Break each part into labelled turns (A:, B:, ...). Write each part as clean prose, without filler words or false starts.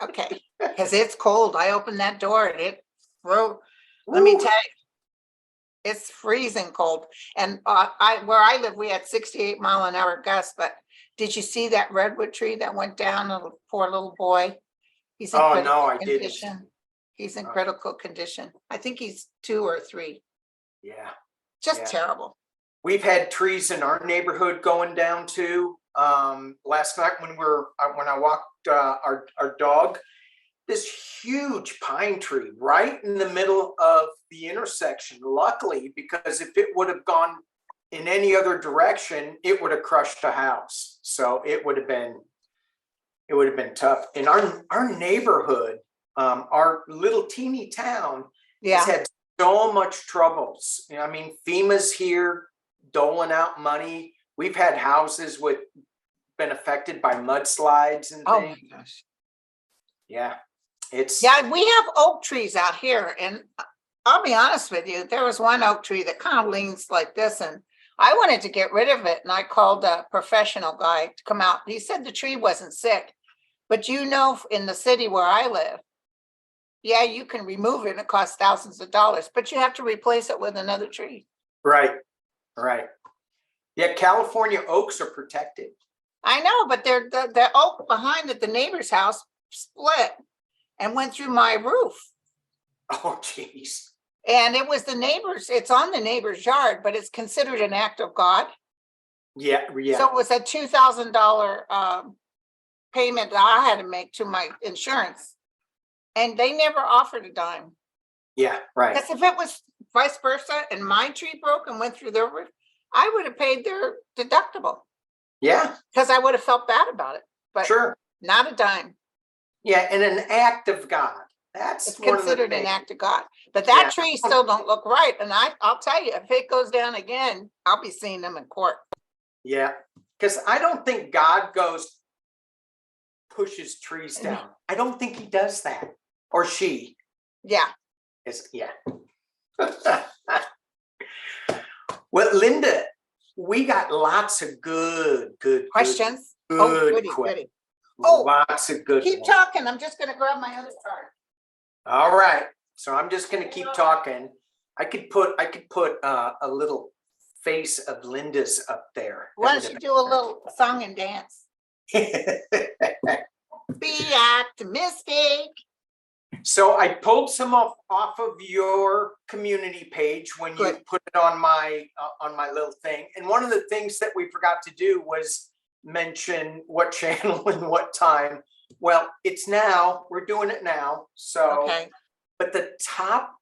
A: Okay, because it's cold. I opened that door and let me
B: Ooh.
A: tell you, it's freezing cold. And where I live, we had 68-mile-an-hour gusts, but did you see that redwood tree that went down, a poor little boy? He's in
B: Oh, no,
A: critical
B: I didn't.
A: condition. He's in
B: Oh.
A: critical condition. I think he's 2 or 3.
B: Yeah.
A: Just
B: Yeah.
A: terrible.
B: We've had trees in our neighborhood going down too. Last night when I walked our dog, this huge pine tree right in the middle of the intersection. Luckily, because if it would have gone in any other direction, it would have crushed a house. So it would have been tough. In our neighborhood, our little teeny town has had so much troubles. I mean, FEMA's here doling out money. We've had houses been affected by mudslides and
A: Oh my
B: things.
A: gosh.
B: Yeah.
A: We have oak trees out here, and I'll be honest with you, there was one oak tree that kind of leans like this, and I wanted to get rid of it, and I called a professional guy to come out. He said the tree wasn't sick, but in the city where I live, yeah, you can remove it and it costs thousands of dollars, but you have to replace it with another tree.
B: Right. Yeah, California oaks are protected.
A: I know, but the oak behind at the neighbor's house split and went through my roof.
B: Oh, geez.
A: And it was it's on the neighbor's yard, but it's considered an act of God.
B: Yeah.
A: So it was a $2,000 payment that I had to make to my insurance. And they never offered a dime.
B: Yeah, right.
A: Because if it was vice versa and my tree broke and went through their roof, I would have paid their deductible.
B: Yeah.
A: Because I would have felt bad about it. But
B: sure.
A: Not a dime.
B: Yeah, and an act of God. It's
A: considered an act of God. But that tree still don't look right. And I'll tell you, if it goes down again, I'll be seeing them in court.
B: Yeah, because I don't think God pushes trees down. I don't think he does that. Or she.
A: Yeah.
B: Yeah. Well, Linda, we got lots of good
A: questions.
B: Goody. Lots of good
A: keep talking. I'm just going to grab my other card.
B: All right. So I'm just going to keep talking. I could put a little face of Linda's up there.
A: Why don't you do a little song and dance? Be optimistic.
B: So I pulled some off of your community page when you put it on my little thing. And one of the things that we forgot to do was mention what channel and what time. Well, it's now. We're doing it now. So, but the top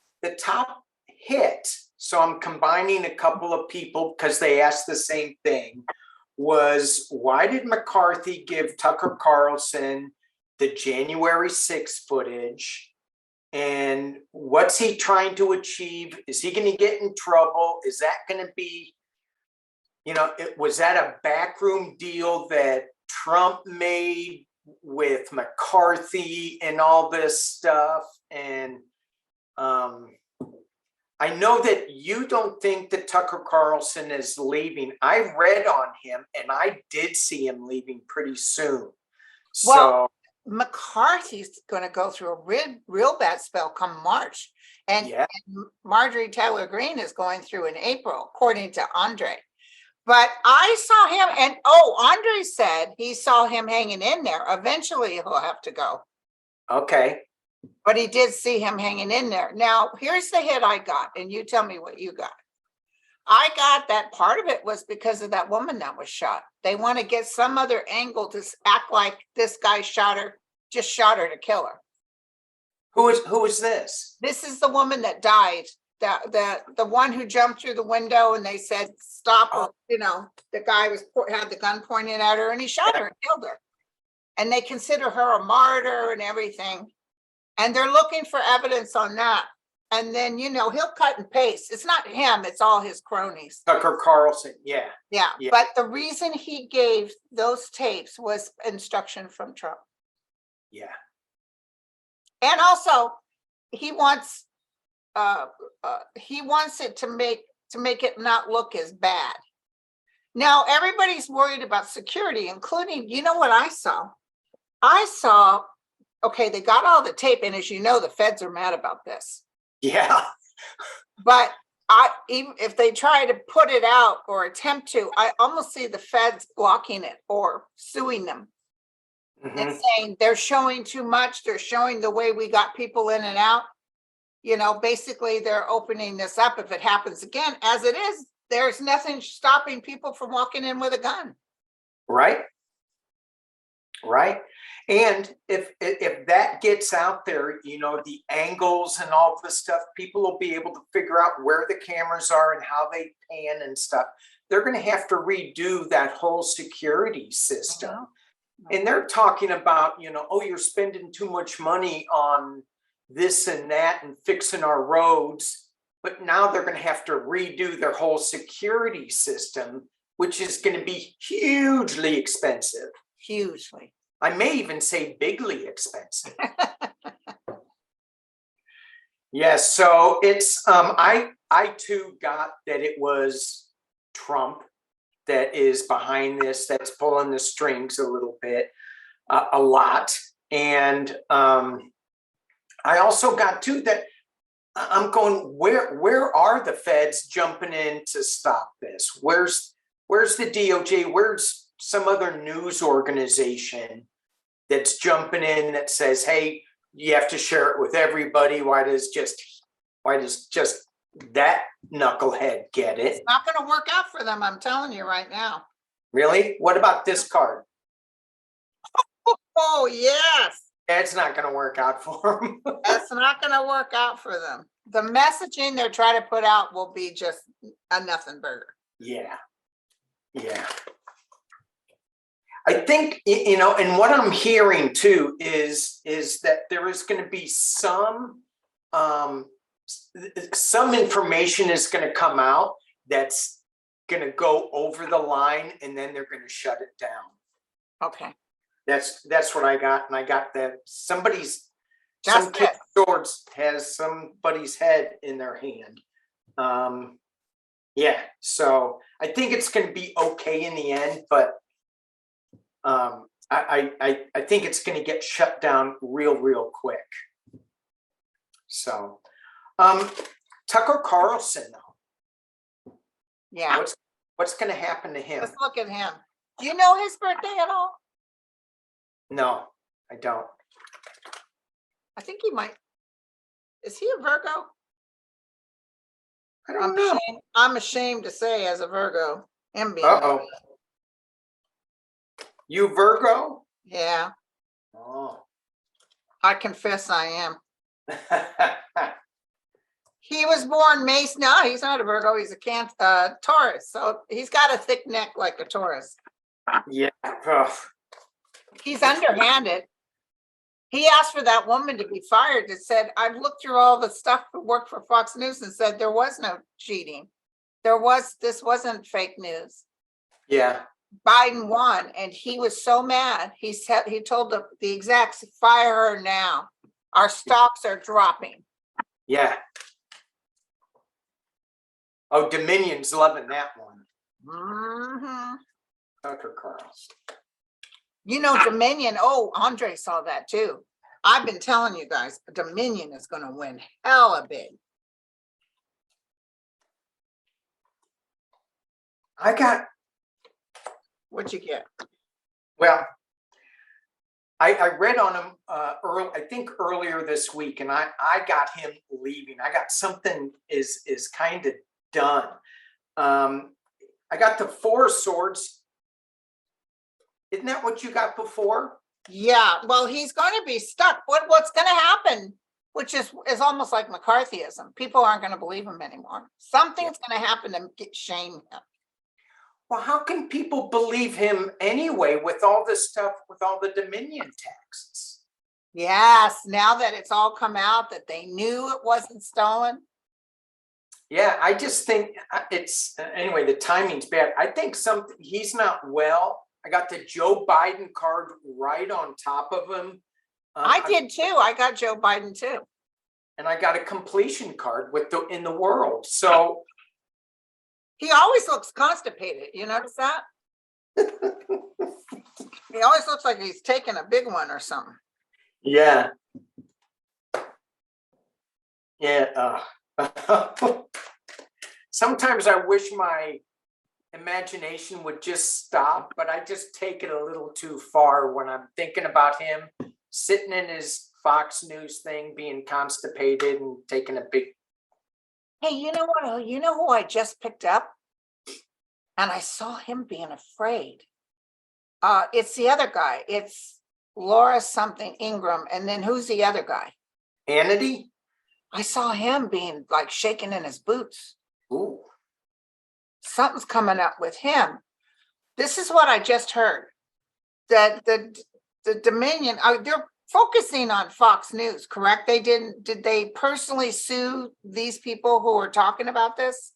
B: hit. So I'm combining a couple of people because they asked the same thing. Was why did McCarthy give Tucker Carlson the January 6th footage? And what's he trying to achieve? Is he going to get in trouble? Is that going to be, was that a backroom deal that Trump made with McCarthy and all this stuff? And I know that you don't think that Tucker Carlson is leaving. I read on him and I did see him leaving pretty soon.
A: Well, McCarthy's going to go through a real bad spell come March. And Marjorie Taylor Greene is going through in April, according to Andre. But I saw him and Andre said he saw him hanging in there. Eventually he'll have to go.
B: Okay.
A: But he did see him hanging in there. Now, here's the hit I got, and you tell me what you got. I got that part of it was because of that woman that was shot. They want to get some other angle to act like this guy just shot her to kill her.
B: Who is this?
A: This is the woman that died. The one who jumped through the window and they said, stop her. The guy had the gun pointed at her and he shot her and killed her. And they consider her a martyr and everything. And they're looking for evidence on that. And then, he'll cut and paste. It's not him, it's all his cronies.
B: Tucker Carlson, yeah.
A: But the reason he gave those tapes was instruction from Trump.
B: Yeah.
A: And also, he wants it to make it not look as bad. Now, everybody's worried about security, including, what I saw? I saw okay, they got all the tape, and as you know, the feds are mad about this.
B: Yeah.
A: But even if they try to put it out or attempt to, I almost see the feds blocking it or suing them and
B: Mhm.
A: saying they're showing too much. They're showing the way we got people in and out. You know, basically they're opening this up. If it happens again, as it is, there's nothing stopping people from walking in with a gun.
B: Right. Right. And if that gets out there, you know, the angles and all the stuff, people will be able to figure out where the cameras are and how they pan and stuff. They're going to have to redo that whole security system. And they're talking about, you know, oh, you're spending too much money on this and that and fixing our roads. But now they're going to have to redo their whole security system, which is going to be hugely expensive.
A: Hugely.
B: I may even say bigly expensive. Yes, so it's I too got that it was Trump that is behind this, that's pulling the strings a little bit, a lot. And I also got too that I'm going, where are the feds jumping in to stop this? Where's the DOJ? Where's some other news organization that's jumping in that says, hey, you have to share it with everybody? Why does just that knucklehead get it?
A: It's not going to work out for them, I'm telling you right now.
B: Really? What about this card?
A: Oh, yes.
B: That's not going to work out for them.
A: That's not going to work out for them. The messaging they're trying to put out will be just a nothing burger.
B: Yeah. Yeah. I think, you know, and what I'm hearing too is that there is going to be some information is going to come out that's going to go over the line, and then they're going to shut it down.
A: Okay.
B: That's what I got, and I got that some
A: Just
B: kid swords has somebody's head in their hand. Yeah, so I think it's going to be okay in the end, but I think it's going to get shut down real quick. So, Tucker Carlson though.
A: Yeah.
B: What's going to happen to him?
A: Let's look at him. Do you know his birthday at all?
B: No, I don't.
A: I think he might. Is he a Virgo?
B: I don't know.
A: I'm ashamed to say, as a Virgo, him being.
B: Uh-oh. You Virgo?
A: Yeah.
B: Oh.
A: I confess I am. He was born May. No, he's not a Virgo. He's a Taurus. So he's got a thick neck like a Taurus.
B: Yeah. Oh.
A: He's underhanded. He asked for that woman to be fired. It said, I've looked through all the stuff that worked for Fox News and said there was no cheating. This wasn't fake news.
B: Yeah.
A: Biden won, and he was so mad. He told the execs, fire her now. Our stocks are dropping.
B: Yeah. Oh, Dominion's loving that one.
A: Mm-hmm.
B: Tucker Carlson.
A: You know, Dominion. Oh, Andre saw that too. I've been telling you guys, Dominion is going to win hella big. What'd you get?
B: Well, I read on him I think earlier this week, and I got him leaving. I got something is kind of done. I got the Four of Swords. Isn't that what you got before?
A: Yeah, well, he's going to be stuck. What's going to happen, which is almost like McCarthyism. People aren't going to believe him anymore. Something's going to happen to shame him.
B: Well, how can people believe him anyway with all this stuff, with all the Dominion taxes?
A: Yes, now that it's all come out that they knew it wasn't stolen.
B: Yeah, I just think it's, anyway, the timing's bad. I think he's not well. I got the Joe Biden card right on top of him.
A: I did too. I got Joe Biden too.
B: And I got a completion card in the world. So
A: he always looks constipated. You notice that? He always looks like he's taking a big one or something.
B: Yeah. Yeah. Sometimes I wish my imagination would just stop, but I just take it a little too far when I'm thinking about him sitting in his Fox News thing, being constipated and taking a big.
A: Hey, you know what? You know who I just picked up? And I saw him being afraid. It's the other guy. It's Laura something Ingram. And then who's the other guy?
B: Hannity?
A: I saw him being like shaking in his boots.
B: Ooh.
A: Something's coming up with him. This is what I just heard. That the Dominion, they're focusing on Fox News, correct? Did they personally sue these people who are talking about this?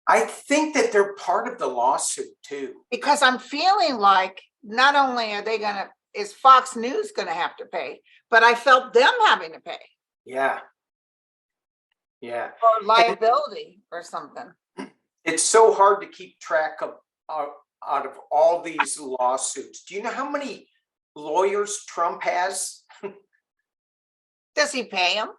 B: I think that they're part of the lawsuit too.
A: Because I'm feeling like not only are they is Fox News gonna have to pay, but I felt them having to pay.
B: Yeah. Yeah.
A: Or liability or something.
B: It's so hard to keep track of out of all these lawsuits. Do you know how many lawyers Trump has?
A: Does he pay them?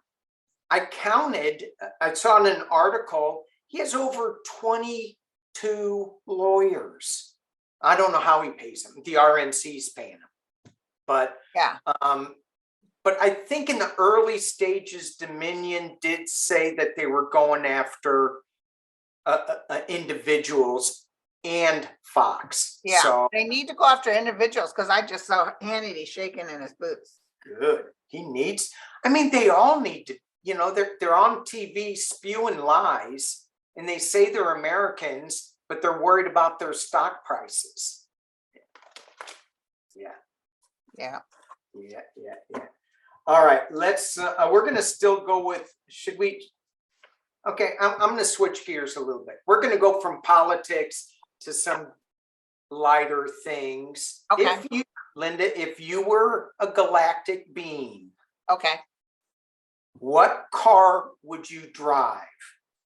B: I counted, I saw in an article, he has over 22 lawyers. I don't know how he pays them. The RNC's paying him. But
A: yeah.
B: But I think in the early stages, Dominion did say that they were going after individuals and Fox.
A: Yeah,
B: so
A: they need to go after individuals because I just saw Hannity shaking in his boots.
B: Good. He needs, I mean, they all need to, they're on TV spewing lies and they say they're Americans, but they're worried about their stock prices. Yeah. All right, let's, we're going to still go with, should we? Okay, I'm going to switch gears a little bit. We're going to go from politics to some lighter things.
A: Okay.
B: Linda, if you were a galactic being,
A: okay,
B: what car would you drive?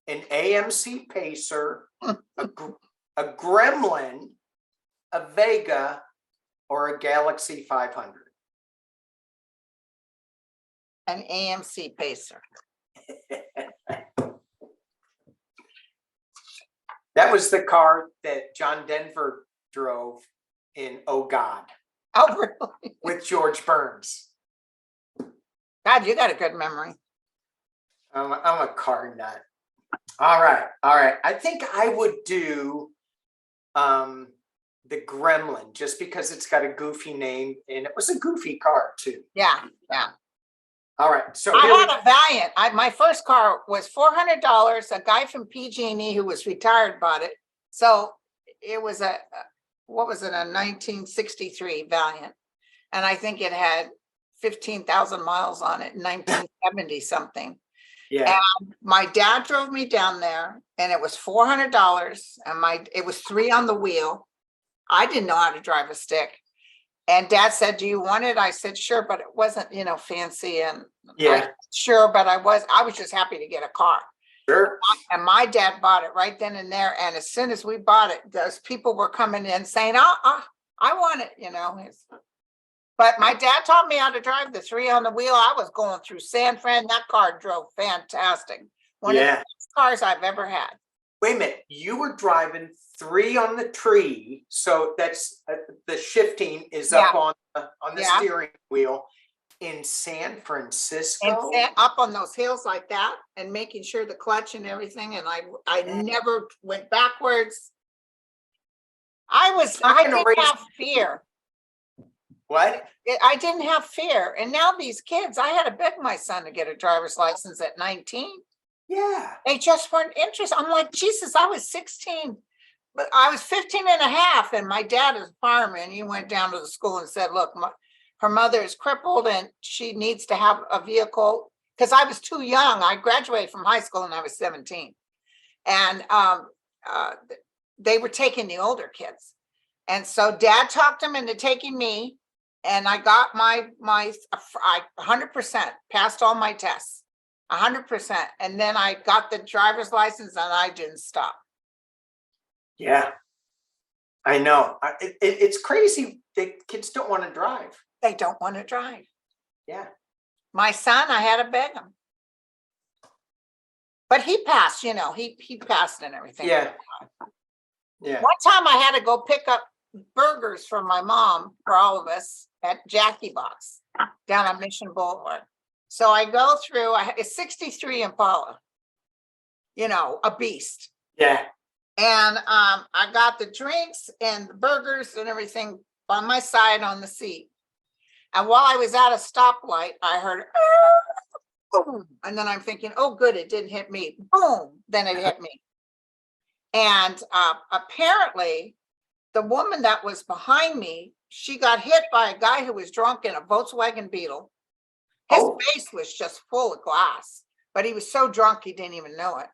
B: An AMC Pacer, a Gremlin, a Vega, or a Galaxy 500?
A: An AMC Pacer.
B: That was the car that John Denver drove in Oh God.
A: Oh, really?
B: With George Burns.
A: God, you got a good memory.
B: I'm a car nut. All right. I think I would do the Gremlin just because it's got a goofy name and it was a goofy car too.
A: Yeah.
B: All right. So
A: I had a Valiant. My first car was $400. A guy from PG&E who was retired bought it. So it was a 1963 Valiant. And I think it had 15,000 miles on it in 1970 something.
B: Yeah.
A: And my dad drove me down there and it was $400 and it was 3 on the wheel. I didn't know how to drive a stick. And Dad said, do you want it? I said, sure, but it wasn't, fancy. And sure, but I was just happy to get a car.
B: Sure.
A: And my dad bought it right then and there. And as soon as we bought it, those people were coming in saying, I want it, But my dad taught me how to drive the 3 on the wheel. I was going through San Fran. That car drove fantastic. One of the best cars I've ever had.
B: Wait a minute. You were driving 3 on the tree. So that's the shifting is up on the steering wheel in San Francisco.
A: And up on those hills like that and making sure the clutch and everything. And I never went backwards. I didn't have fear.
B: What?
A: I didn't have fear. And now these kids, I had to beg my son to get a driver's license at 19.
B: Yeah.
A: They just weren't interested. I'm like, Jesus, I was 16, but I was 15 and a half. And my dad is a fireman. He went down to the school and said, look, her mother is crippled and she needs to have a vehicle. Because I was too young. I graduated from high school and I was 17. And they were taking the older kids. And so Dad talked them into taking me. And I got I 100% passed all my tests, 100%. And then I got the driver's license and I didn't stop.
B: Yeah, I know. It's crazy that kids don't want to drive.
A: They don't want to drive.
B: Yeah.
A: My son, I had to beg him. But he passed, you know, he passed and everything.
B: Yeah. Yeah.
A: One time I had to go pick up burgers from my mom for all of us at Jackie Box down on Mission Boulevard. So I go through, it's 63 Impala, you know, a beast.
B: Yeah.
A: And I got the drinks and the burgers and everything by my side on the seat. And while I was at a stoplight, I heard, boom. And then I'm thinking, oh, good, it didn't hit me. Boom. Then it hit me. And apparently, the woman that was behind me, she got hit by a guy who was drunk in a Volkswagen Beetle. His face was just full of glass, but he was so drunk he didn't even know it.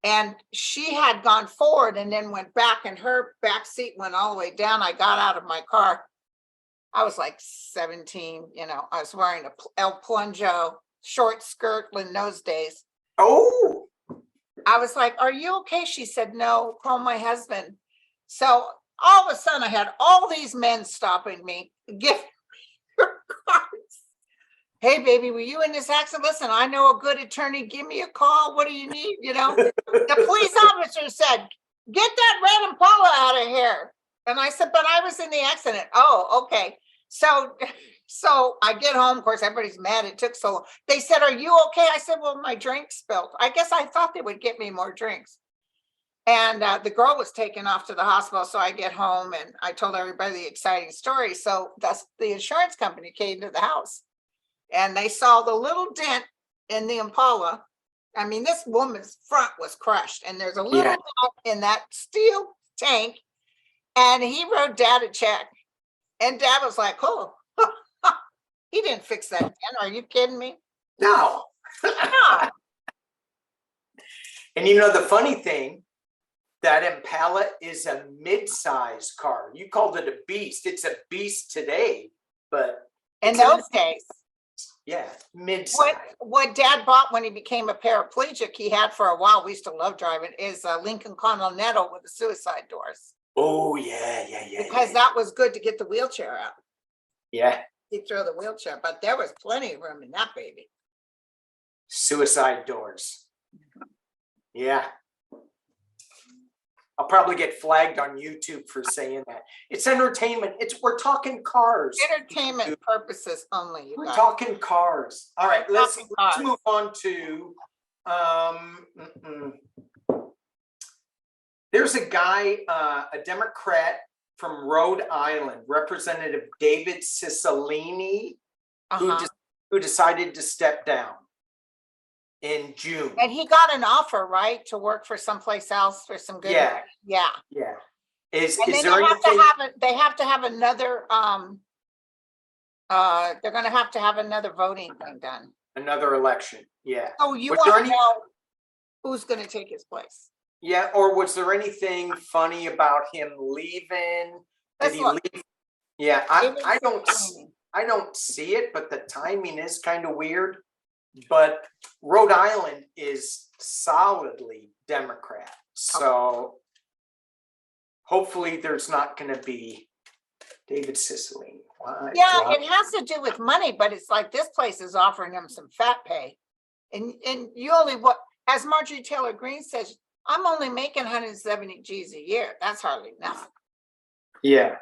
A: And she had gone forward and then went back, and her back seat went all the way down. I got out of my car. I was like 17, you know, I was wearing a El Plunjo short skirt in those days.
B: Oh.
A: I was like, are you okay? She said, no, call my husband. So all of a sudden I had all these men stopping me, giving me their cards. Hey, baby, were you in this accident? Listen, I know a good attorney. Give me a call. What do you need? You know, the police officer said, get that red Impala out of here. And I said, but I was in the accident. Oh, okay. So I get home. Of course, everybody's mad. It took so long. They said, are you okay? I said, well, my drink spilled. I guess I thought they would get me more drinks. And the girl was taken off to the hospital. So I get home and I told everybody the exciting story. So that's the insurance company came to the house and they saw the little dent in the Impala. I mean, this woman's front was crushed and there's a little dent in that steel tank. And he wrote Dad a check. And Dad was like, oh, he didn't fix that dent. Are you kidding me?
B: No.
A: No.
B: And you know, the funny thing, that Impala is a mid-size car. You called it a beast. It's a beast today, but
A: In those days.
B: Yeah, mid-size.
A: What Dad bought when he became a paraplegic, he had for a while, we used to love driving, is a Lincoln Continental with the suicide doors.
B: Oh, yeah.
A: Because that was good to get the wheelchair out.
B: Yeah.
A: He'd throw the wheelchair, but there was plenty of room in that baby.
B: Suicide doors. Yeah. I'll probably get flagged on YouTube for saying that. It's entertainment. We're talking cars.
A: Entertainment purposes only. You
B: We're
A: guys.
B: talking cars. All right, let's
A: cars.
B: move on to there's a guy, a Democrat from Rhode Island, Representative David Cicilline, who decided to step down in June.
A: And he got an offer, right, to work for someplace else for some good.
B: Yeah.
A: Yeah.
B: Yeah. Is
A: And then
B: there anything?
A: they have to have another they're gonna have to have another voting thing done.
B: Another election. Yeah.
A: Oh, you
B: Was
A: want
B: there
A: to
B: any-
A: know who's gonna take his place?
B: Yeah, or was there anything funny about him leaving? Did
A: Let's
B: he
A: look.
B: leave? Yeah,
A: It was
B: I don't
A: timing.
B: I don't see it, but the timing is kind of weird. But Rhode Island is solidly Democrat. So hopefully there's not going to be David Cicilline.
A: Yeah, it has to do with money, but it's like this place is offering them some fat pay. And you only as Marjorie Taylor Greene says, I'm only making 170 G's a year. That's hardly nothing.
B: Yeah.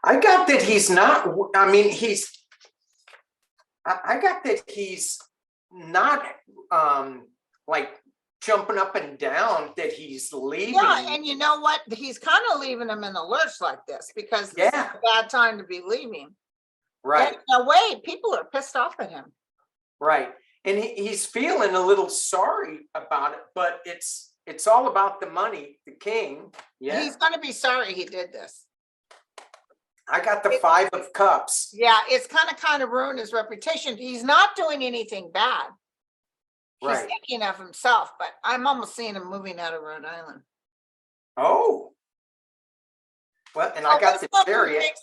B: I got that he's not, I mean, I got that he's not like jumping up and down that he's leaving.
A: Yeah, and you know what? He's kind of leaving them in the lurch like this because this is a bad time to be leaving.
B: Right.
A: And in a way, people are pissed off at him.
B: Right. And he's feeling a little sorry about it, but it's all about the money, the king. Yeah.
A: He's going to be sorry he did this.
B: I got the 5 of Cups.
A: Yeah, it's kind of ruined his reputation. He's not doing anything bad. He's
B: Right.
A: thinking of himself, but I'm almost seeing him moving out of Rhode Island.
B: Oh. Well, and I got the Chariot,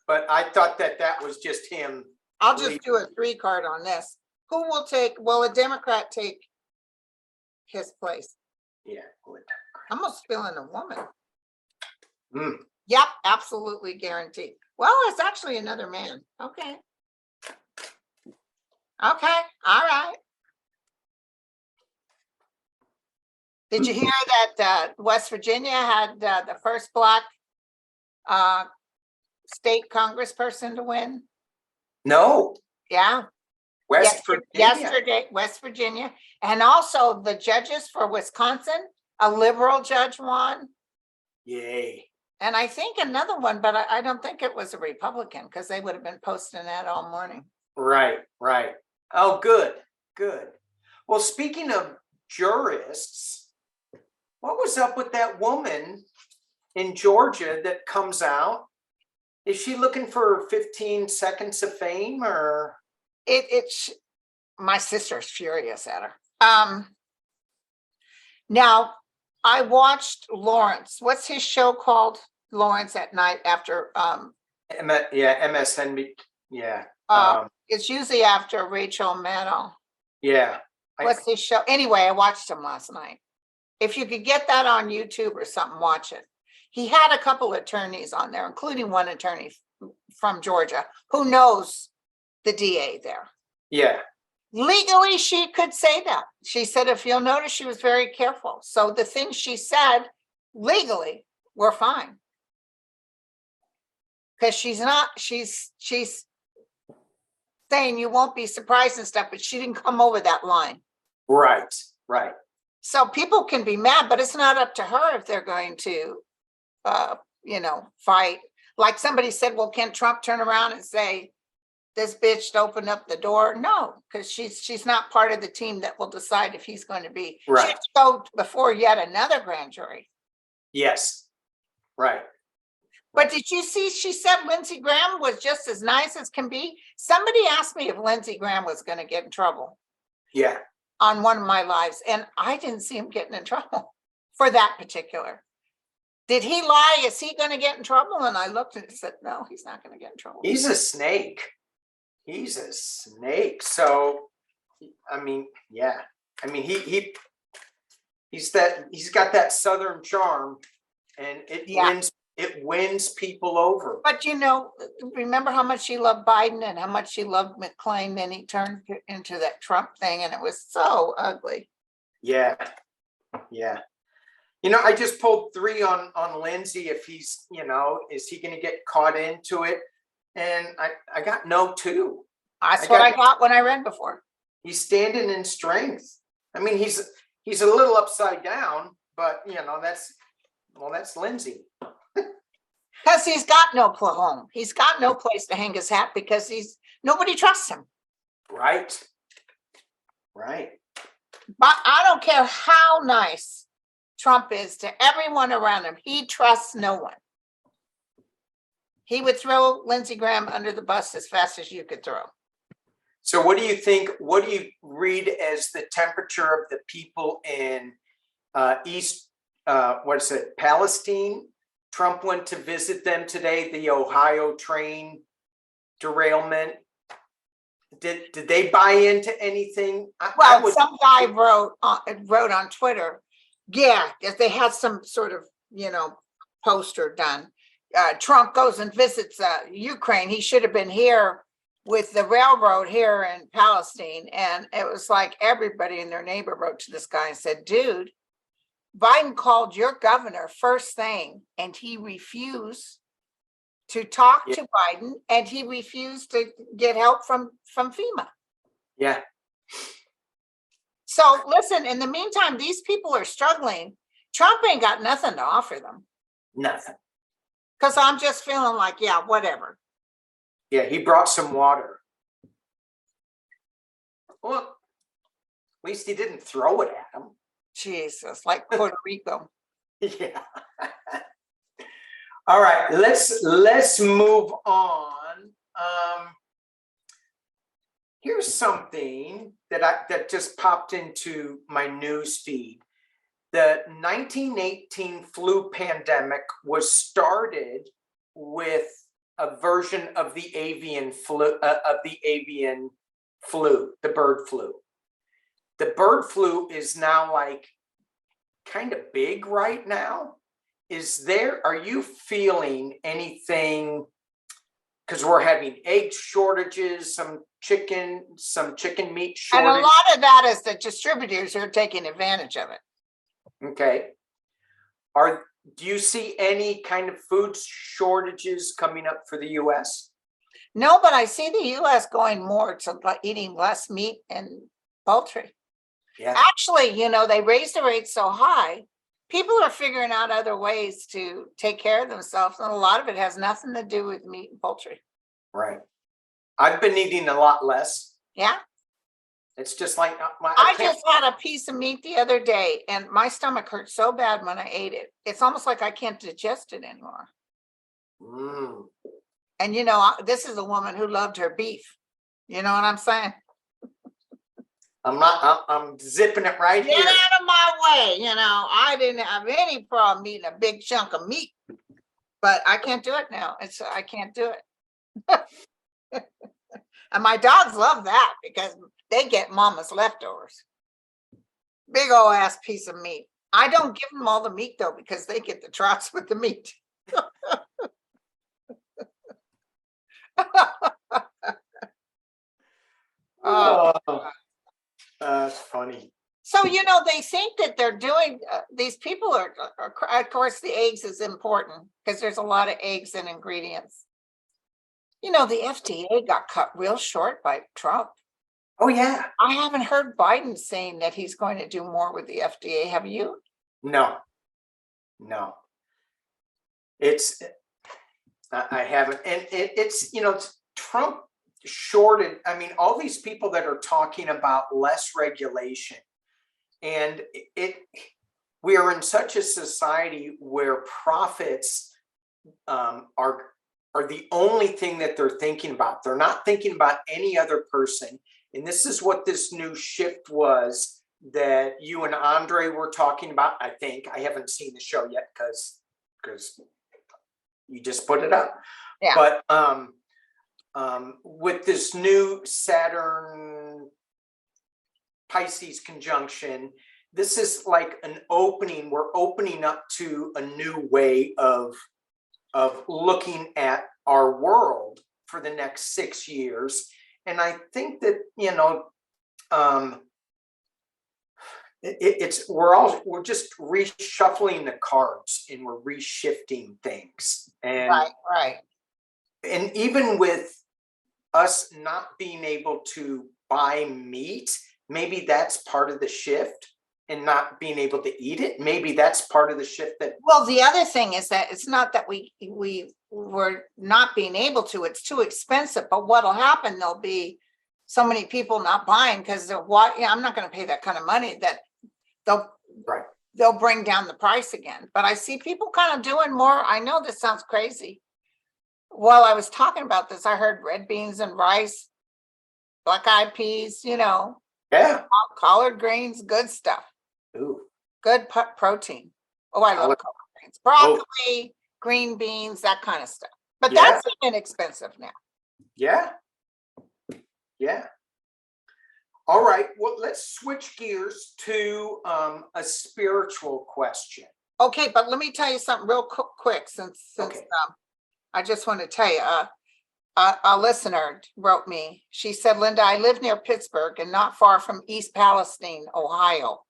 B: but I thought that was just him.
A: I'll just do a 3 card on this. Who will a Democrat take his place?
B: Yeah.
A: I'm almost feeling a woman. Yep, absolutely guaranteed. Well, it's actually another man. Okay. Okay, all right. Did you hear that West Virginia had the first Black state congressperson to win?
B: No,
A: Yeah,
B: West Virginia.
A: yesterday, West Virginia. And also the judges for Wisconsin, a liberal judge won.
B: Yay.
A: And I think another one, but I don't think it was a Republican because they would have been posting that all morning.
B: Right, right. Oh, good, good. Well, speaking of jurists, what was up with that woman in Georgia that comes out? Is she looking for 15 seconds of fame or?
A: It's my sister's furious at her. Now I watched Lawrence. What's his show called? Lawrence at night after
B: Yeah, MSNBC. Yeah.
A: it's usually after Rachel Maddow.
B: Yeah.
A: What's his show? Anyway, I watched him last night. If you could get that on YouTube or something, watch it. He had a couple of attorneys on there, including one attorney from Georgia who knows the DA there.
B: Yeah.
A: Legally, she could say that. She said, if you'll notice, she was very careful. So the things she said legally were fine. Because she's saying you won't be surprised and stuff, but she didn't come over that line.
B: Right, right.
A: So people can be mad, but it's not up to her if they're going to, fight. Like somebody said, well, can Trump turn around and say, this bitch opened up the door? No, because she's not part of the team that will decide if he's going to be.
B: Right.
A: She has to go before yet another grand jury.
B: Yes, right.
A: But did you see, she said Lindsey Graham was just as nice as can be. Somebody asked me if Lindsey Graham was going to get in trouble.
B: Yeah.
A: On one of my lives, and I didn't see him getting in trouble for that particular. Did he lie? Is he going to get in trouble? And I looked and said, no, he's not going to get in trouble.
B: He's a snake. He's a snake. So, I mean, yeah. I mean, he's got that Southern charm, and it wins people over.
A: But remember how much she loved Biden and how much she loved McClain, then he turned into that Trump thing, and it was so ugly.
B: Yeah, yeah. I just pulled 3 on Lindsey. If he's, is he going to get caught into it? And I got no 2.
A: That's what I got when I read before.
B: He's standing in strength. I mean, he's a little upside down, but that's Lindsey.
A: Because he's got no home. He's got no place to hang his hat because nobody trusts him.
B: Right. Right.
A: But I don't care how nice Trump is to everyone around him. He trusts no one. He would throw Lindsey Graham under the bus as fast as you could throw.
B: So what do you think? What do you read as the temperature of the people in Palestine? Trump went to visit them today, the Ohio train derailment. Did they buy into anything?
A: Some guy wrote on Twitter, yeah, if they had some sort of, poster done. Trump goes and visits Ukraine. He should have been here with the railroad here in Palestine. And it was like everybody and their neighbor wrote to this guy and said, dude, Biden called your governor first thing, and he refused to talk to Biden, and he refused to get help from FEMA.
B: Yeah.
A: So listen, in the meantime, these people are struggling. Trump ain't got nothing to offer them.
B: Nothing.
A: Because I'm just feeling like, yeah, whatever.
B: Yeah, he brought some water. Well, at least he didn't throw it at him.
A: Jesus, like Puerto Rico.
B: Yeah. All right, let's move on. Here's something that just popped into my news feed. The 1918 flu pandemic was started with a version of the avian flu, the bird flu. The bird flu is now like kind of big right now. are you feeling anything? Because we're having egg shortages, some chicken meat
A: And a
B: shortage.
A: lot of that is the distributors who are taking advantage of it.
B: Okay. Do you see any kind of food shortages coming up for the US?
A: No, but I see the US going more to eating less meat and poultry.
B: Yeah,
A: Actually, they raised the rates so high, people are figuring out other ways to take care of themselves. And a lot of it has nothing to do with meat and poultry.
B: right. I've been eating a lot less.
A: Yeah.
B: It's just like
A: I just had a piece of meat the other day and my stomach hurt so bad when I ate it. It's almost like I can't digest it anymore.
B: Mm,
A: And this is a woman who loved her beef. You know what I'm saying?
B: I'm zipping it right
A: Get
B: here.
A: out of my way. I didn't have any problem eating a big chunk of meat, but I can't do it now. I can't do it. And my dogs love that because they get mama's leftovers. Big old ass piece of meat. I don't give them all the meat though, because they get the trots with the meat.
B: Oh, that's funny.
A: So, they think that they're doing, these people are, of course, the eggs is important because there's a lot of eggs and ingredients. The FDA got cut real short by Trump.
B: Oh yeah.
A: I haven't heard Biden saying that he's going to do more with the FDA. Have you?
B: No. I haven't. And it's Trump shorted. I mean, all these people that are talking about less regulation, and we are in such a society where profits are the only thing that they're thinking about. They're not thinking about any other person. And this is what this new shift was that you and Andre were talking about. I think I haven't seen the show yet because you just put it up.
A: Yeah.
B: But with this new Saturn Pisces conjunction, this is like an opening. We're opening up to a new way of looking at our world for the next 6 years. And I think that, we're just reshuffling the cards and we're reshifting things. And
A: Right.
B: And even with us not being able to buy meat, maybe that's part of the shift, and not being able to eat it. Maybe that's part of the shift that.
A: Well, the other thing is that it's not that we were not being able to, it's too expensive, but what'll happen, there'll be so many people not buying because I'm not going to pay that kind of money, that they'll bring down the price again. But I see people kind of doing more. I know this sounds crazy. While I was talking about this, I heard red beans and rice, black-eyed peas,
B: Yeah.
A: collard greens, good stuff.
B: Ooh.
A: Good protein. Oh, I love collard greens. Broccoli, green beans, that kind of stuff. But that's inexpensive now.
B: Yeah. All right. Well, let's switch gears to a spiritual question.
A: Okay, but let me tell you something real quick, since I just want to tell you, a listener wrote me. She said, Linda, I live near Pittsburgh and not far from East Palestine, Ohio,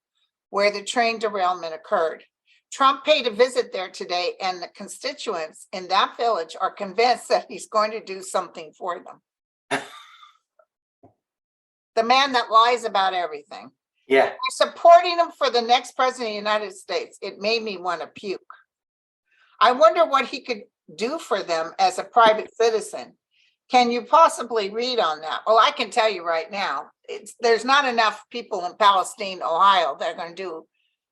A: where the train derailment occurred. Trump paid a visit there today, and the constituents in that village are convinced that he's going to do something for them. The man that lies about everything.
B: Yeah.
A: We're supporting him for the next president of the United States. It made me want to puke. I wonder what he could do for them as a private citizen. Can you possibly read on that? Well, I can tell you right now, there's not enough people in Palestine, Ohio, that are going to do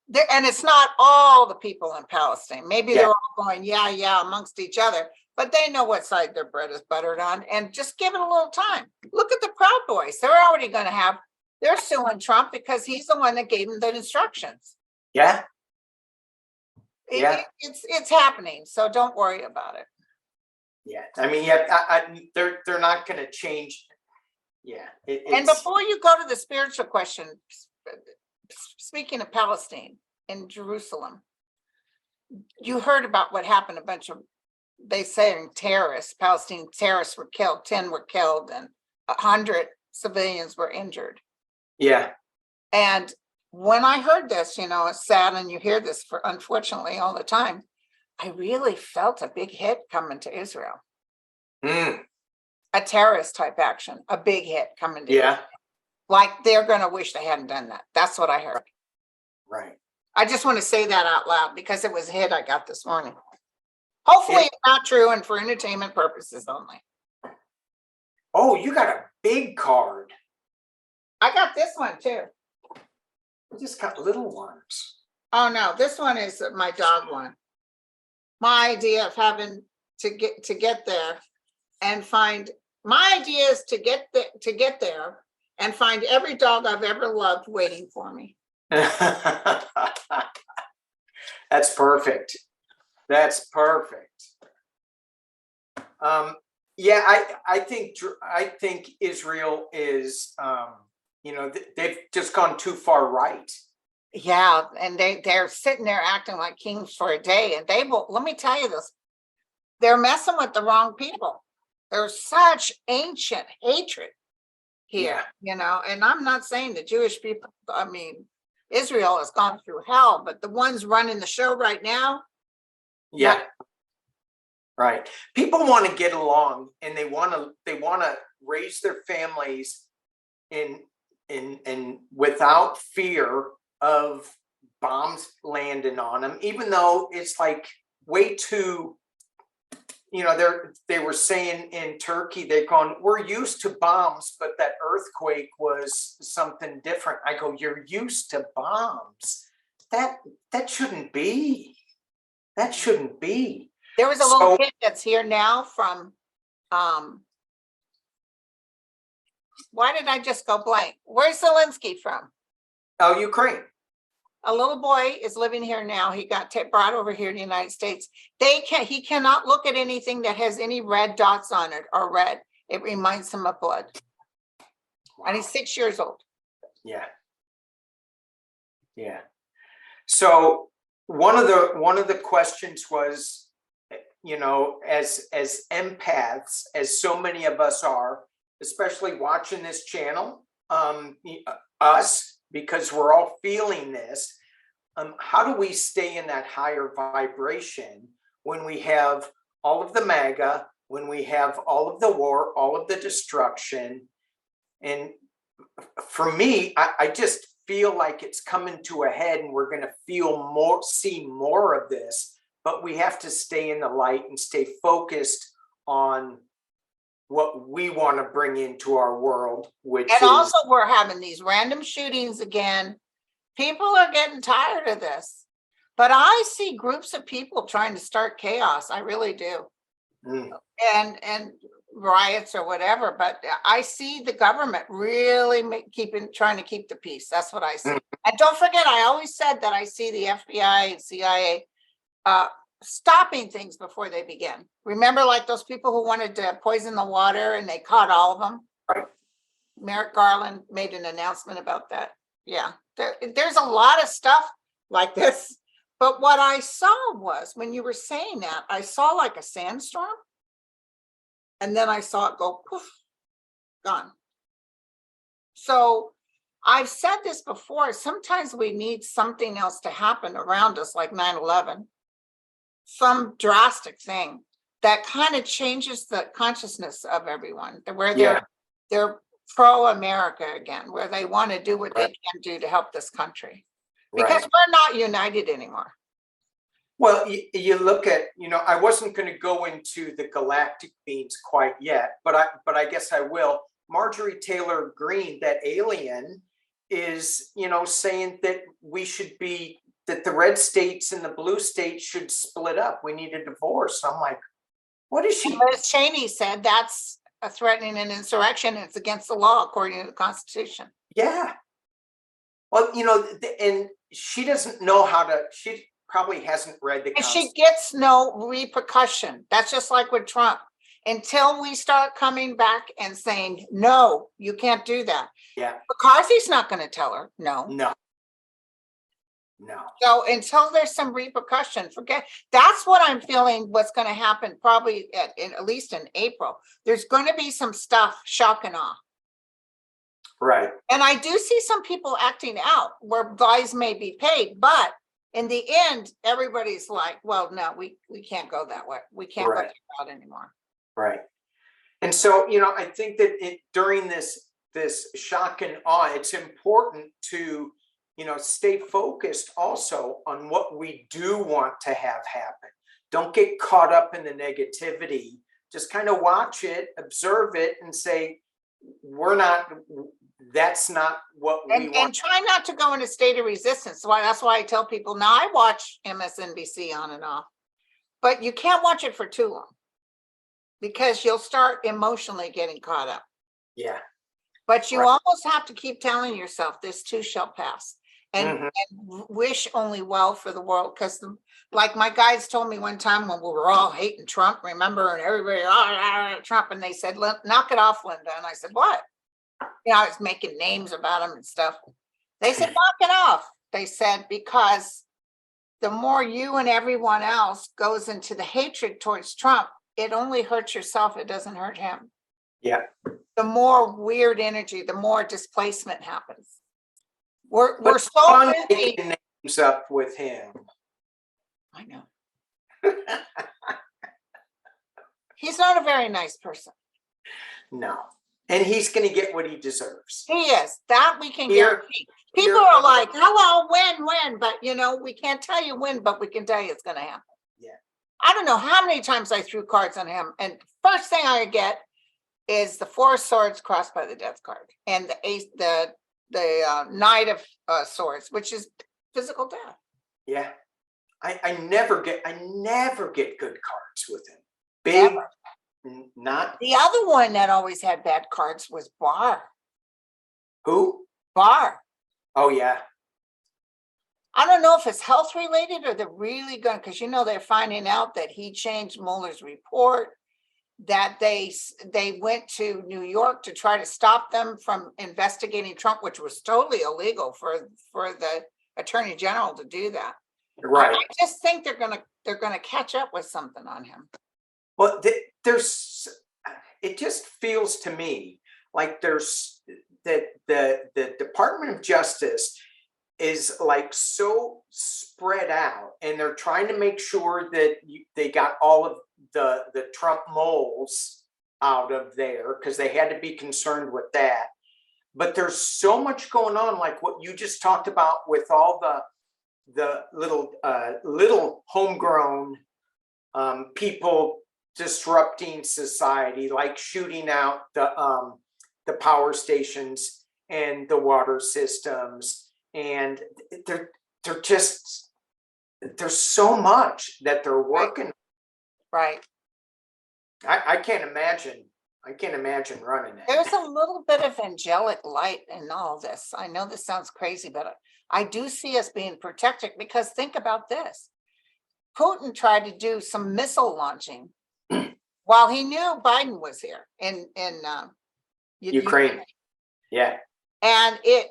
A: there. And it's not all the people in Palestine. Maybe they're all going, yeah, amongst each other, but they know what side their bread is buttered on, and just give it a little time. Look at the Proud Boys. They're already going to they're suing Trump because he's the one that gave them the instructions.
B: Yeah.
A: It's happening. So don't worry about it.
B: Yeah. I mean, they're not going to change. Yeah.
A: And before you go to the spiritual question, speaking of Palestine and Jerusalem, you heard about what happened, a bunch of, they saying terrorists, Palestinian terrorists were killed, 10 were killed and 100 civilians were injured.
B: Yeah.
A: And when I heard this, you know, it's sad, and you hear this for unfortunately all the time, I really felt a big hit coming to Israel.
B: Mm,
A: A terrorist type action, a big hit coming to
B: yeah.
A: Israel. Like they're gonna wish they hadn't done that. That's what I heard.
B: Right.
A: I just want to say that out loud because it was a hit I got this morning. Hopefully it's not true and for entertainment purposes only.
B: Oh, you got a big card.
A: I got this one too.
B: We just got little ones.
A: Oh no, this one is my dog one. My idea of having to get there and find, my idea is to get there and find every dog I've ever loved waiting for me.
B: That's perfect. That's perfect. Yeah, I think Israel is, you know, they've just gone too far right.
A: Yeah, and they're sitting there acting like kings for a day, and they will. Let me tell you this: they're messing with the wrong people. There's such ancient hatred here, you know. And I'm not saying the Jewish people. I mean, Israel has gone through hell, but the ones running the show right now,
B: Yeah. Right. People want to get along, and they want to raise their families in without fear of bombs landing on them, even though it's like way too, you know, they were saying in Turkey, they've gone, we're used to bombs, but that earthquake was something different. I go, you're used to bombs. That shouldn't be. That shouldn't be.
A: there was a little kid that's here now from, why did I just go blank? Where's Zelensky from?
B: Oh, Ukraine.
A: A little boy is living here now. He got brought over here in the United States. He cannot look at anything that has any red dots on it or red. It reminds him of blood. Wow. And he's 6 years old.
B: Yeah. Yeah. So one of the questions was, you know, as empaths, as so many of us are, especially watching this channel, us, because we're all feeling this, how do we stay in that higher vibration when we have all of the MAGA, when we have all of the war, all of the destruction? And for me, I just feel like it's coming to a head, and we're going to see more of this, but we have to stay in the light and stay focused on what we want to bring into our world, which
A: and
B: is
A: also we're having these random shootings again. People are getting tired of this, but I see groups of people trying to start chaos. I really do. And riots or whatever, but I see the government really trying to keep the peace. That's what I see. And don't forget, I always said that I see the FBI and CIA stopping things before they begin. Remember, like those people who wanted to poison the water and they caught all of them?
B: Right.
A: Merrick Garland made an announcement about that. Yeah, there's a lot of stuff like this. But what I saw was, when you were saying that, I saw like a sandstorm. And then I saw it go poof, gone. So I've said this before, sometimes we need something else to happen around us, like 9/11, some drastic thing that kind of changes the consciousness of everyone, where they're pro-America again, where they want to do what they can do to help this country, because we're not united anymore.
B: Well, you look at, you know, I wasn't going to go into the galactic beings quite yet, but I guess I will. Marjorie Taylor Greene, that alien, is, you know, saying that that the red states and the blue states should split up. We need a divorce. I'm like, what is she?
A: Liz Cheney said that's a threatening an insurrection. It's against the law, according to the Constitution.
B: Yeah. Well, you know, and she doesn't know she probably hasn't read the Constitution.
A: And she gets no repercussion. That's just like with Trump. Until we start coming back and saying, no, you can't do that.
B: Yeah.
A: McCarthy's not going to tell her no.
B: No. No.
A: So until there's some repercussion, forget, that's what I'm feeling what's gonna happen probably at least in April. There's gonna be some stuff, shock and awe.
B: Right.
A: And I do see some people acting out where guys may be paid, but in the end, everybody's like, well, no, we can't go that way. We can't go
B: Right.
A: that route anymore.
B: Right. And so, I think that during this shock and awe, it's important to, stay focused also on what we do want to have happen. Don't get caught up in the negativity. Just kind of watch it, observe it, and say, that's not what we want.
A: And try not to go in a state of resistance. So that's why I tell people now I watch MSNBC on and off, but you can't watch it for too long because you'll start emotionally getting caught up.
B: Yeah.
A: But you
B: Right.
A: almost have to keep telling yourself this too shall pass and,
B: Mhm.
A: and wish only well for the world. Because like my guides told me one time when we were all hating Trump, remember, and everybody, Trump, and they said, knock it off, Linda. And I said, what? I was making names about him and stuff. They said, knock it off. They said, because the more you and everyone else goes into the hatred towards Trump, it only hurts yourself. It doesn't hurt him.
B: Yeah.
A: The more weird energy, the more displacement happens. We're
B: But
A: so
B: fun
A: busy.
B: making names up with him.
A: I know. He's not a very nice person.
B: No. And he's going to get what he deserves.
A: He is. That we can
B: Here-
A: guarantee. People
B: here-
A: are like, hello, when? But we can't tell you when, but we can tell you it's going to happen.
B: Yeah.
A: I don't know how many times I threw cards on him. And first thing I get is the 4 swords crossed by the death card and the ace, the knight of swords, which is physical death.
B: Yeah. I never get good cards with him. Big,
A: Never.
B: not
A: The other one that always had bad cards was Barr.
B: who?
A: Barr.
B: Oh yeah.
A: I don't know if it's health related or they're really going, because they're finding out that he changed Mueller's report, that they went to New York to try to stop them from investigating Trump, which was totally illegal for the attorney general to do that.
B: Right.
A: I just think they're gonna catch up with something on him.
B: Well, it just feels to me like there's that the Department of Justice is like so spread out, and they're trying to make sure that they got all of the Trump moles out of there because they had to be concerned with that. But there's so much going on, like what you just talked about with all the little homegrown people disrupting society, like shooting out the power stations and the water systems, and there's so much that they're working.
A: Right.
B: I can't imagine running it.
A: There's a little bit of angelic light in all this. I know this sounds crazy, but I do see us being protected because think about this. Putin tried to do some missile launching while he knew Biden was here in
B: Ukraine. Yeah.
A: And it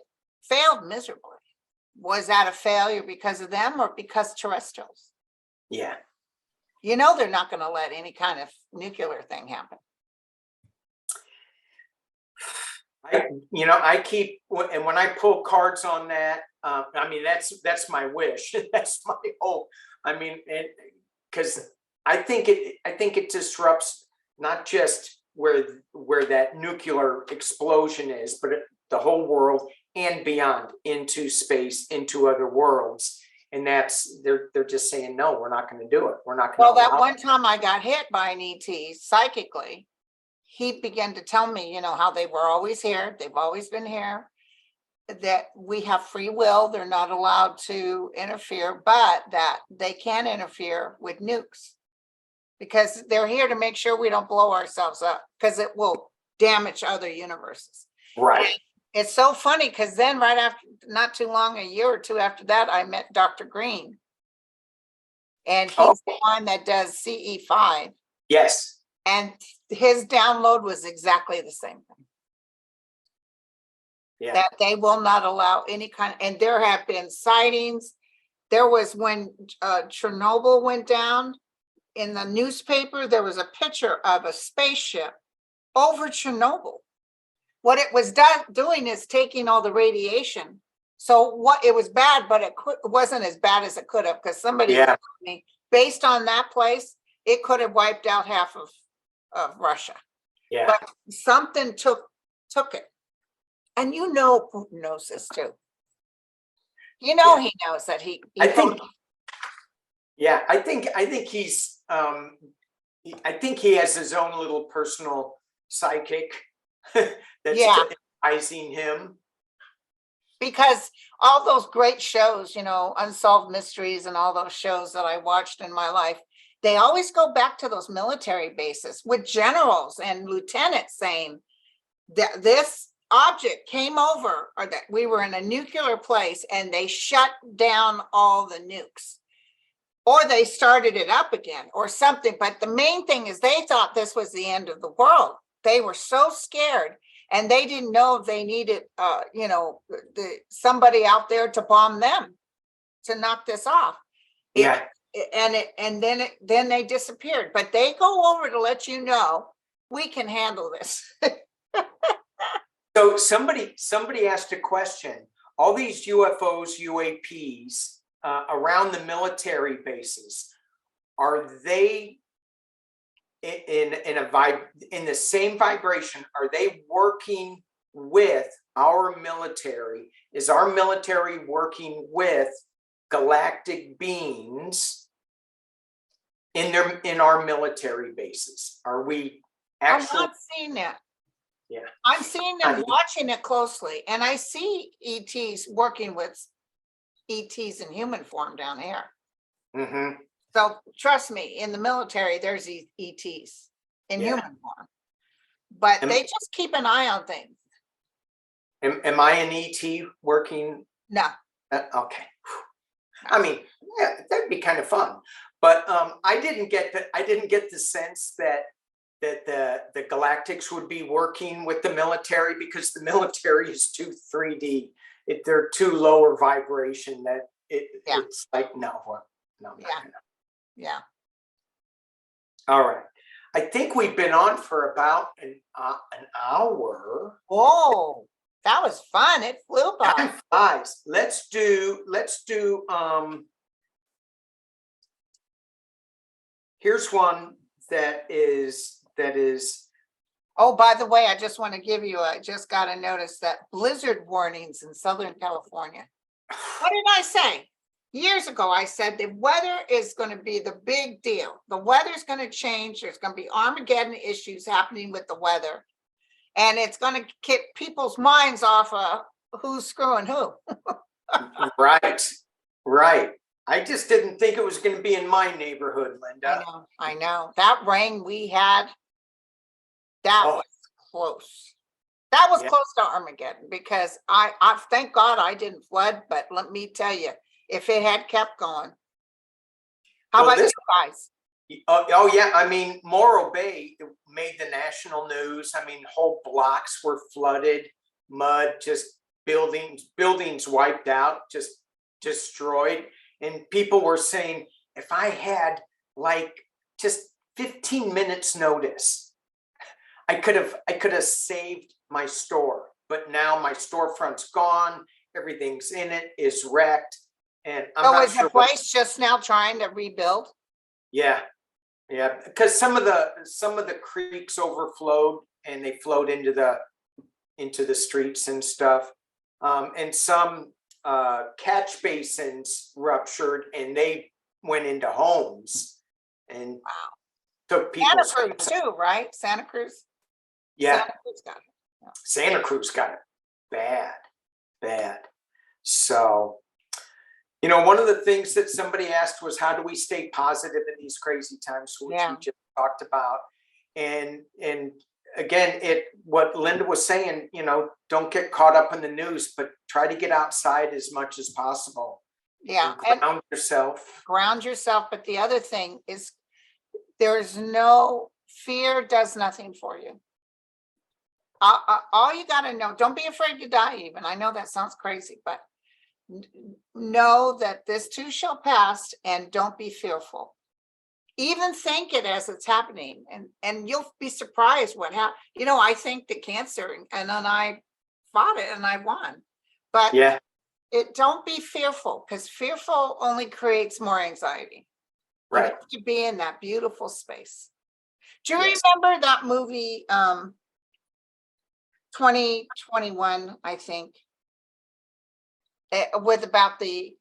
A: failed miserably. Was that a failure because of them or because terrestrials?
B: Yeah.
A: They're not going to let any kind of nuclear thing happen.
B: I keep, and when I pull cards on that, that's my wish. That's my hope. Because I think it disrupts not just where that nuclear explosion is, but the whole world and beyond, into space, into other worlds. And they're just saying, no, we're not going to do it. We're not going to.
A: Well, that one time I got hit by an ET psychically, he began to tell me, how they were always here. They've always been here, that we have free will. They're not allowed to interfere, but that they can interfere with nukes because they're here to make sure we don't blow ourselves up because it will damage other universes.
B: Right.
A: And it's so funny because then right after, not too long, a year or two after that, I met Dr. Green. And he's the one that does CE5.
B: Yes.
A: And his download was exactly the same thing.
B: Yeah.
A: That they will not allow any kind, and there have been sightings there was when Chernobyl went down, in the newspaper, there was a picture of a spaceship over Chernobyl. What it was doing is taking all the radiation. So what, it was bad, but it wasn't as bad as it could have, because somebody was telling me, based on that place, it could have wiped out half of Russia.
B: Yeah.
A: But something took it. And you know Putin knows this too. You know, he knows that he
B: I think he's I think he has his own little personal psychic that's advising him.
A: Because all those great shows, you know, Unsolved Mysteries and all those shows that I watched in my life, they always go back to those military bases with generals and lieutenants saying that this object came over, or that we were in a nuclear place and they shut down all the nukes, or they started it up again or something. But the main thing is they thought this was the end of the world. They were so scared, and they didn't know if they needed, you know, somebody out there to bomb them to knock this off.
B: Yeah.
A: And then they disappeared. But they go over to let you know we can handle this.
B: So somebody asked a question. All these UFOs, UAPs around the military bases, are they in the same vibration? Are they working with our military? Is our military working with galactic beings in our military bases? Are we actually?
A: I'm not seeing that.
B: Yeah,
A: I'm seeing them watching it closely, and I see ETs working with ETs in human form down here.
B: Mm-hmm.
A: So trust me, in the military, there's ETs in human form, but they just keep an eye on things.
B: Am I an ET working?
A: No.
B: Okay. I mean, yeah, that'd be kind of fun, but I didn't get the sense that the Galactics would be working with the military, because the military is too 3D. They're too lower vibration that it's like, no.
A: Yeah.
B: All right. I think we've been on for about an hour.
A: Oh, that was fun. It flew by.
B: Time flies. Let's do here's one that is
A: Oh, by the way, I just want to give you, I just got a notice that blizzard warnings in Southern California. What did I say? Years ago, I said the weather is going to be the big deal. The weather's going to change. There's going to be Armageddon issues happening with the weather. And it's going to get people's minds off of who's screwing who.
B: Right. I just didn't think it was going to be in my neighborhood, Linda.
A: I know. That rain we had, that was close. That was close to Armageddon, because I thank God I didn't flood, but let me tell you, if it had kept going. How about you guys?
B: Oh yeah, I mean, Morro Bay made the national news. I mean, whole blocks were flooded, mud, just buildings wiped out, just destroyed. And people were saying, if I had like just 15 minutes notice, I could have saved my store. But now my storefront's gone, everything's in it, is wrecked. And I'm not sure.
A: The place just now trying to rebuild?
B: Yeah, because some of the creeks overflowed and they flowed into the streets and stuff, and some catch basins ruptured and they went into homes and took people's
A: Santa Cruz too, right? Santa Cruz.
B: Yeah,
A: Santa Cruz
B: got it bad. So, you know, one of the things that somebody asked was, how do we stay positive in these crazy times, which we just talked about. And again, what Linda was saying, you know, don't get caught up in the news, but try to get outside as much as possible.
A: Yeah.
B: And ground yourself.
A: But the other thing is, there's no fear does nothing for you. All you got to know, don't be afraid to die even. I know that sounds crazy, but know that this too shall pass and don't be fearful. Even think it as it's happening, and you'll be surprised what happened. I think the cancer, and then I fought it and I won. But
B: Yeah,
A: don't be fearful, because fearful only creates more anxiety. You
B: right.
A: have to be in that beautiful space. Do you
B: Yes.
A: remember that movie, 2021, I think? With about the,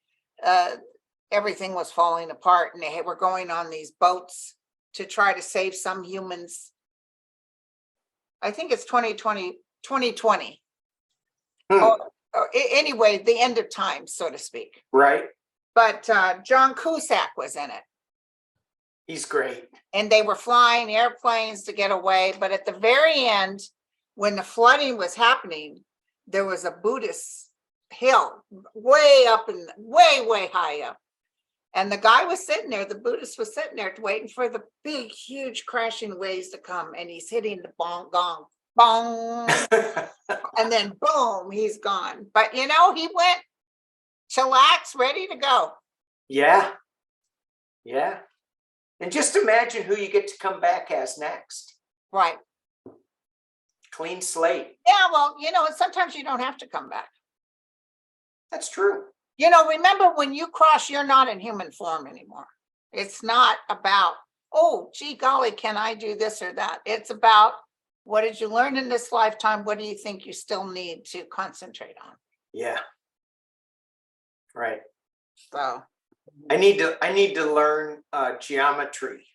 A: everything was falling apart and they were going on these boats to try to save some humans. I think it's 2020.
B: Hmm,
A: Anyway, the end of time, so to speak.
B: right.
A: But John Cusack was in it.
B: He's great.
A: And they were flying airplanes to get away. But at the very end, when the flooding was happening, there was a Buddhist hill way up and way high up. And the guy was sitting there, the Buddhist was sitting there waiting for the big, huge crashing waves to come. And he's hitting the bong gong, bong. And then boom, he's gone. But he went chillax, ready to go.
B: Yeah. Yeah. And just imagine who you get to come back as next.
A: Right.
B: Clean slate.
A: Yeah, well, and sometimes you don't have to come back.
B: That's true.
A: Remember when you cross, you're not in human form anymore. It's not about, oh, gee golly, can I do this or that? It's about, what did you learn in this lifetime? What do you think you still need to concentrate on?
B: Yeah. Right.
A: So
B: I need to learn geometry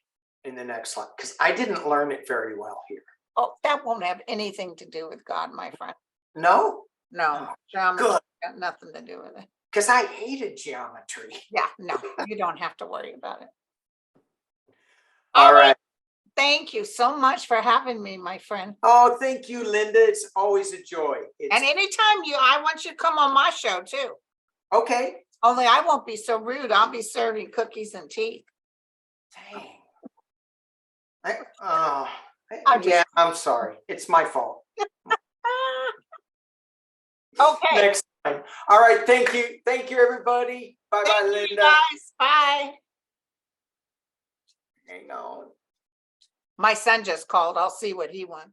B: in the next life, because I didn't learn it very well here.
A: oh, that won't have anything to do with God, my friend.
B: No?
A: No,
B: Oh,
A: geometry
B: good.
A: got nothing to do with it.
B: Because I hated geometry.
A: Yeah, no, you don't have to worry about it.
B: All right.
A: Thank you so much for having me, my friend.
B: Oh, thank you, Linda. It's always a joy.
A: And anytime I want you to come on my show too.
B: Okay.
A: Only I won't be so rude. I'll be serving cookies and tea.
B: Dang.
A: Yeah,
B: I'm sorry. It's my fault.
A: Okay.
B: Next time. All right. Thank you. Thank you, everybody. Bye-bye,
A: Thank you,
B: Linda.
A: guys. Bye.
B: Hang on.
A: My son just called. I'll see what he wants.